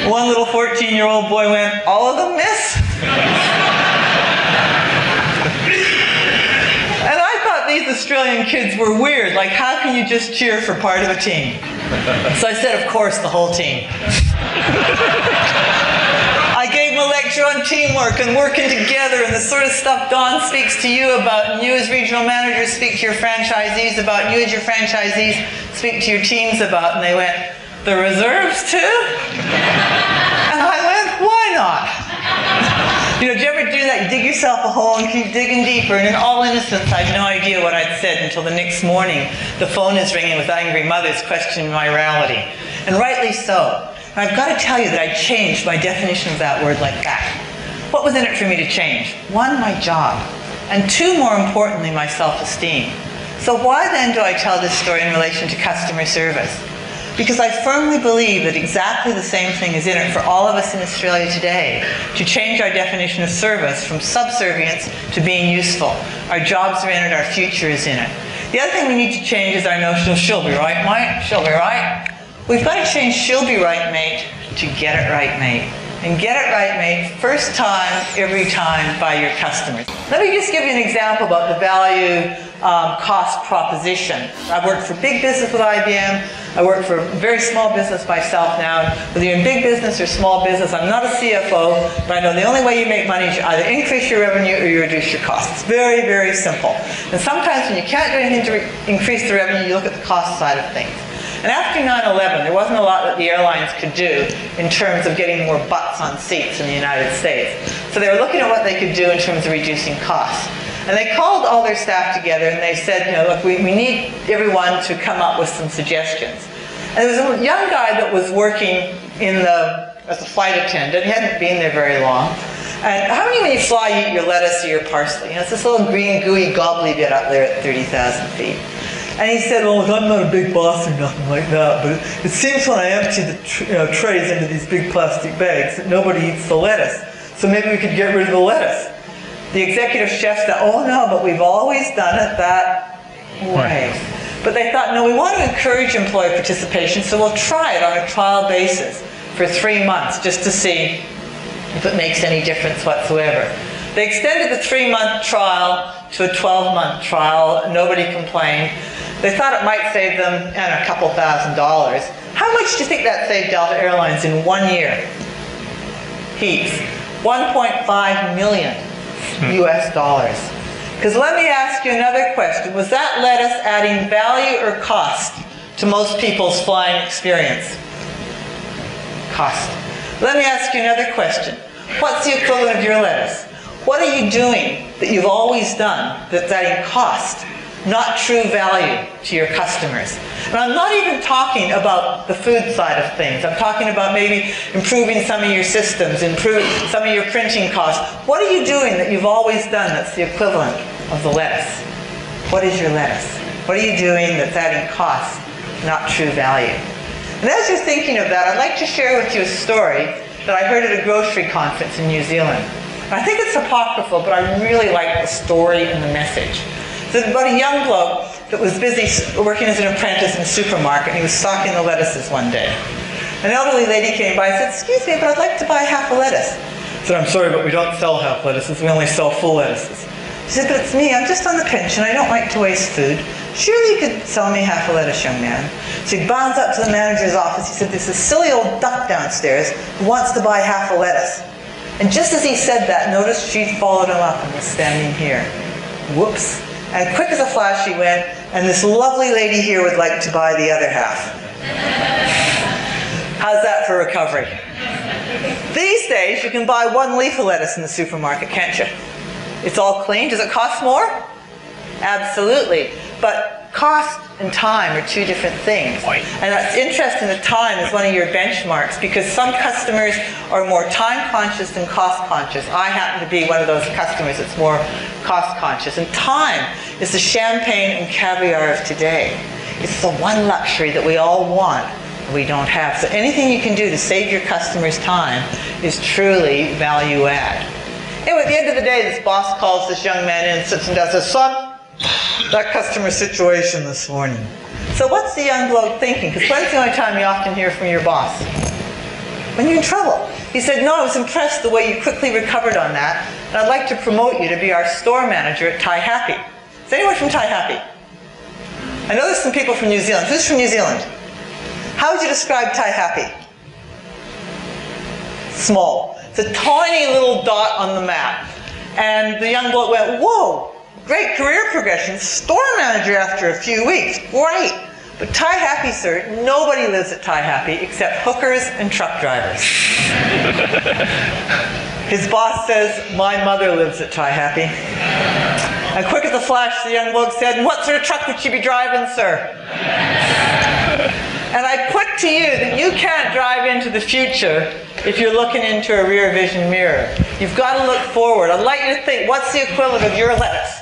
One little 14-year-old boy went, "All of them, miss?" And I thought these Australian kids were weird. Like, how can you just cheer for part of a team? So I said, of course, the whole team. I gave him a lecture on teamwork and working together and the sort of stuff Don speaks to you about, and you as regional managers speak to your franchisees about, and you as your franchisees speak to your teams about. And they went, "The reserves too?" And I went, "Why not?" You know, did you ever do that? You dig yourself a hole and keep digging deeper, and in all innocence, I had no idea what I'd said until the next morning the phone is ringing with angry mothers questioning my morality. And rightly so. And I've got to tell you that I changed my definition of that word like that. What was in it for me to change? One, my job. And two, more importantly, my self-esteem. So why then do I tell this story in relation to customer service? Because I firmly believe that exactly the same thing is in it for all of us in Australia today, to change our definition of service from subservience to being useful. Our jobs are in it, our future is in it. The other thing we need to change is our notion of "she'll be right, mate, she'll be right." We've got to change "she'll be right, mate" to "get it right, mate." And get it right, mate, first time, every time by your customers. Let me just give you an example about the value cost proposition. I've worked for big business with IBM. I work for a very small business myself now. Whether you're in big business or small business, I'm not a CFO, but I know the only way you make money is you either increase your revenue or you reduce your costs. It's very, very simple. And sometimes when you can't do anything to increase the revenue, you look at the cost side of things. And after 9/11, there wasn't a lot that the airlines could do in terms of getting more butts on seats in the United States. So they were looking at what they could do in terms of reducing costs. And they called all their staff together and they said, you know, look, we need everyone to come up with some suggestions. And there was a young guy that was working as a flight attendant. He hadn't been there very long. And how many when you fly, you eat your lettuce or your parsley? You know, it's this little green, gooey, gobbly bit up there at 30,000 feet. And he said, "Well, I'm not a big boss or nothing like that, but it seems when I empty the trays into these big plastic bags that nobody eats the lettuce. So maybe we could get rid of the lettuce." The executive chef said, "Oh no, but we've always done it that way." But they thought, no, we want to encourage employee participation, so we'll try it on a trial basis for 3 months just to see if it makes any difference whatsoever. They extended the 3-month trial to a 12-month trial. Nobody complained. They thought it might save them a couple $1,000s. How much do you think that saved Delta Airlines in 1 year? Heaps. 1.5 million US dollars. Because let me ask you another question. Was that lettuce adding value or cost to most people's flying experience? Cost. Let me ask you another question. What's the equivalent of your lettuce? What are you doing that you've always done that's adding cost, not true value to your customers? And I'm not even talking about the food side of things. I'm talking about maybe improving some of your systems, improve some of your printing costs. What are you doing that you've always done that's the equivalent of the lettuce? What is your lettuce? What are you doing that's adding cost, not true value? And as you're thinking of that, I'd like to share with you a story that I heard at a grocery conference in New Zealand. I think it's apocryphal, but I really like the story and the message. There's about a young bloke that was busy working as an apprentice in a supermarket, and he was stocking the lettuces one day. An elderly lady came by and said, "Excuse me, but I'd like to buy half a lettuce." He said, "I'm sorry, but we don't sell half lettuces. We only sell full lettuces." She said, "But it's me. I'm just on the pension. I don't like to waste food. Surely you could sell me half a lettuce, young man." So he bounds up to the manager's office. He said, "There's this silly old duck downstairs who wants to buy half a lettuce." And just as he said that, notice she'd followed him up and was standing here. Whoops. And quick as a flash she went, "And this lovely lady here would like to buy the other half." How's that for recovery? These days, you can buy 1 leaf of lettuce in the supermarket, can't you? It's all clean. Does it cost more? Absolutely. But cost and time are 2 different things. And that's interesting that time is one of your benchmarks, because some customers are more time conscious than cost conscious. I happen to be one of those customers that's more cost conscious. And time is the champagne and caviar of today. It's the one luxury that we all want and we don't have. So anything you can do to save your customers time is truly value add. Anyway, at the end of the day, this boss calls this young man in and sits him down and says, "Son, that customer situation this morning." So what's the young bloke thinking? Because when's the only time you often hear from your boss? when you're in trouble. He said, no, I was impressed the way you quickly recovered on that, and I'd like to promote you to be our store manager at Thai Happy. Is anyone from Thai Happy? I know there's some people from New Zealand. Who's from New Zealand? How would you describe Thai Happy? Small. It's a tiny little dot on the map. And the young bloke went, whoa, great career progression. Store manager after a few weeks. Great. But Thai Happy, sir, nobody lives at Thai Happy except hookers and truck drivers. His boss says, my mother lives at Thai Happy. And quick as a flash, the young bloke said, what sort of truck would she be driving, sir? And I put to you that you can't drive into the future if you're looking into a rear vision mirror. You've got to look forward. I'd like you to think, what's the equivalent of your lettuce?